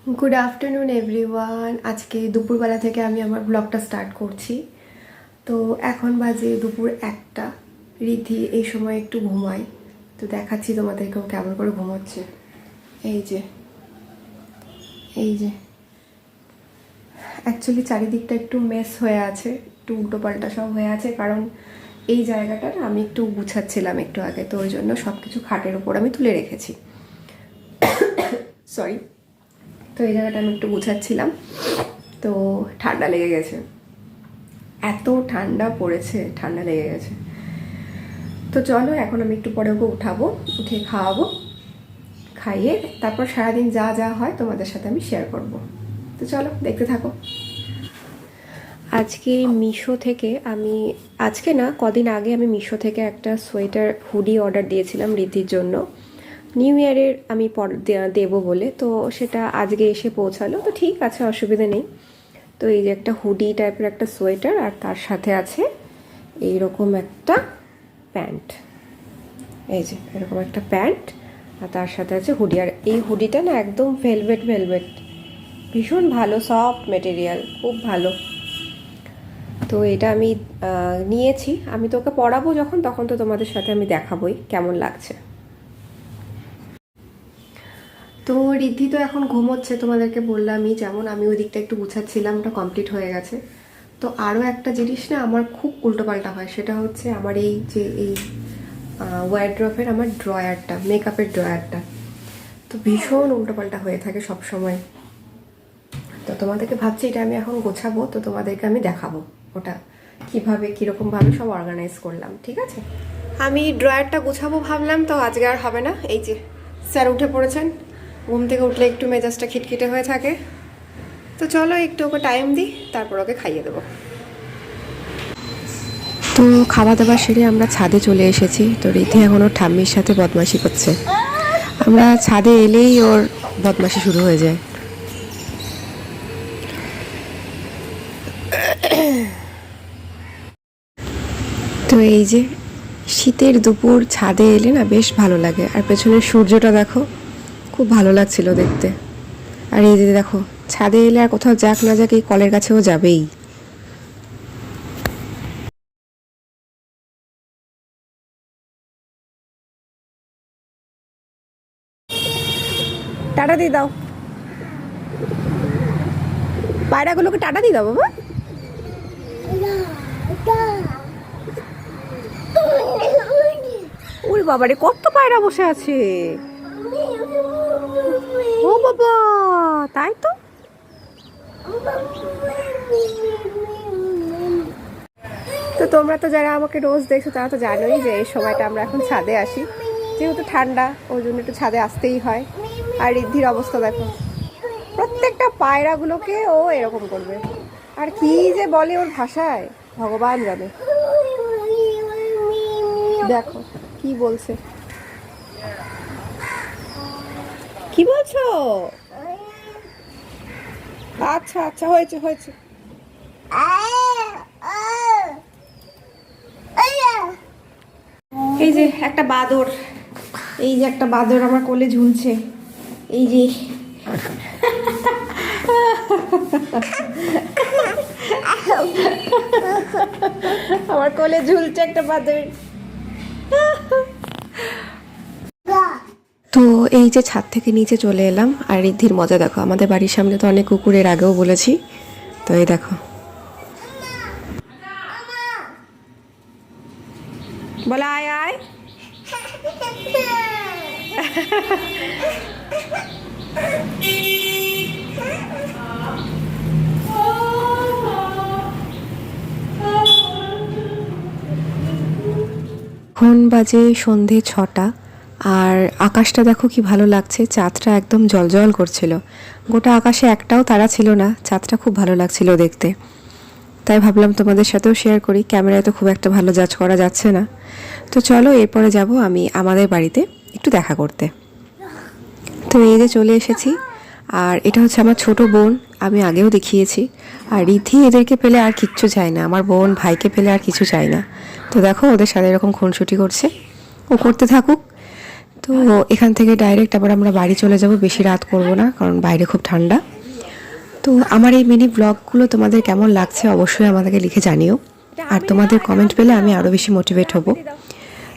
Good afternoon everyone. আজকে দুপুরবেলা থেকে আমি আমার ব্লগটা স্টার্ট করছি। তো এখন বাজে দুপুর 1টা। রিদ্ধি এই সময় একটু ঘুমায়, তো দেখাচ্ছি তোমাদেরকেও কেমন করে ঘুমাচ্ছে। এই যে এই যে অ্যাকচুয়ালি চারিদিকটা একটু মেস হয়ে আছে, একটু উল্টোপাল্টা সব হয়ে আছে, কারণ এই জায়গাটা না আমি একটু গুছাচ্ছিলাম একটু আগে, তো ওই জন্য সব কিছু খাটের ওপর আমি তুলে রেখেছি। সরি। তো এই জায়গাটা আমি একটু গুছাচ্ছিলাম, তো ঠান্ডা লেগে গেছে, এত ঠান্ডা পড়েছে, ঠান্ডা লেগে গেছে। তো চলো এখন আমি একটু পরে ওকে উঠাবো, উঠে খাওয়াবো, খাইয়ে তারপর সারাদিন যা যা হয় তোমাদের সাথে আমি শেয়ার করব। তো চলো দেখতে থাকো। আজকে মিশো থেকে আমি, আজকে না কদিন আগে আমি মিশো থেকে একটা সোয়েটার হুডি অর্ডার দিয়েছিলাম রিদ্ধির জন্য, নিউ ইয়ারের আমি দেবো বলে। তো সেটা আজকে এসে পৌঁছালো, তো ঠিক আছে, অসুবিধা নেই। তো এই যে একটা হুডি টাইপের একটা সোয়েটার, আর তার সাথে আছে এইরকম একটা প্যান্ট। এই যে এরকম একটা প্যান্ট, আর তার সাথে আছে হুডি। আর এই হুডিটা না একদম ভেলভেট ভেলভেট, ভীষণ ভালো, সফট মেটেরিয়াল, খুব ভালো। তো এটা আমি নিয়েছি, আমি তোকে পরাবো যখন, তখন তো তোমাদের সাথে আমি দেখাবোই কেমন লাগছে। তো রিদ্ধি তো এখন ঘুমোচ্ছে, তোমাদেরকে বললামই, যেমন আমি ওই দিকটা একটু গুছাচ্ছিলাম, ওটা কমপ্লিট হয়ে গেছে। তো আরও একটা জিনিস না আমার খুব উল্টোপাল্টা হয়, সেটা হচ্ছে আমার এই যে এই ওয়ারড্রপের আমার ড্রয়ারটা, মেকআপের ড্রয়ারটা, তো ভীষণ উল্টোপাল্টা হয়ে থাকে সব সময়। তো তোমাদেরকে ভাবছি এটা আমি এখন গোছাবো, তো তোমাদেরকে আমি দেখাবো ওটা কীভাবে কীরকমভাবে সব অর্গানাইজ করলাম, ঠিক আছে? আমি ড্রয়ারটা গোছাবো ভাবলাম, তো আজকে আর হবে না। এই যে স্যার উঠে পড়েছেন, ঘুম থেকে উঠলে একটু মেজাজটা খিটখিটে হয়ে থাকে। তো চলো একটু ওকে টাইম দিই, তারপর ওকে খাইয়ে দেবো। তো খাওয়া দাওয়া সেরে আমরা ছাদে চলে এসেছি। তো রিদ্ধি এখন ওর ঠাম্মির সাথে বদমাশি করছে, আমরা ছাদে এলেই ওর বদমাশি শুরু হয়ে যায়। তো এই যে শীতের দুপুর ছাদে এলে না বেশ ভালো লাগে, আর পেছনের সূর্যটা দেখো, খুব ভালো লাগছিল দেখতে। আর এই যে দেখো, ছাদে এলে আর কোথাও যাক না যাক এই কলের কাছেও যাবেই। টাটা দিয়ে দাও, পায়রাগুলোকে টাটা দিয়ে দাও বাবা। ওরে বাবা রে, কত পায়রা বসে আছে। ও বাবা, তাই তো। তো তোমরা তো যারা আমাকে রোজ দেখছো তারা তো জানোই যে এই সময়টা আমরা এখন ছাদে আসি, যেহেতু ঠান্ডা ওই জন্য একটু ছাদে আসতেই হয়। আর রিদ্ধির অবস্থা দেখো, প্রত্যেকটা পায়রাগুলোকে ও এরকম করবে, আর কি যে বলে ওর ভাষায় ভগবান জানে। দেখো কি বলছে, কি বলছো? আচ্ছা আচ্ছা, হয়েছে হয়েছে। এই যে একটা বাদর, এই যে একটা বাদর আমার কোলে ঝুলছে, এই যে আমার কোলে ঝুলছে একটা বাদর। তো এই যে ছাদ থেকে নিচে চলে এলাম, আর রিদ্ধির মজা দেখো, আমাদের বাড়ির সামনে তো অনেক কুকুরের, আগেও বলেছি। তো এই দেখো, বলা আয় আয়। এখন বাজে সন্ধে 6টা, আর আকাশটা দেখো কি ভালো লাগছে, চাঁদটা একদম জলজল করছিল, গোটা আকাশে একটাও তারা ছিল না, চাঁদটা খুব ভালো লাগছিল দেখতে। তাই ভাবলাম তোমাদের সাথেও শেয়ার করি, ক্যামেরায় তো খুব একটা ভালো জাজ করা যাচ্ছে না। তো চলো এরপরে যাব আমি আমাদের বাড়িতে একটু দেখা করতে। তো এই যে চলে এসেছি, আর এটা হচ্ছে আমার ছোট বোন, আমি আগেও দেখিয়েছি। আর রিদ্ধি এদেরকে পেলে আর কিচ্ছু চায় না, আমার বোন ভাইকে পেলে আর কিছু চায় না। তো দেখো ওদের সাথে এরকম খুনসুটি করছে, ও করতে থাকুক। তো এখান থেকে ডাইরেক্ট আবার আমরা বাড়ি চলে যাব, বেশি রাত করব না কারণ বাইরে খুব ঠান্ডা। তো আমার এই মিনি ব্লগগুলো তোমাদের কেমন লাগছে অবশ্যই আমাদেরকে লিখে জানিও, আর তোমাদের কমেন্ট পেলে আমি আরও বেশি মোটিভেট হব।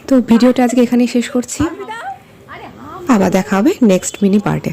তো ভিডিওটা আজকে এখানেই শেষ করছি, আবার দেখা হবে নেক্সট মিনি পার্টে।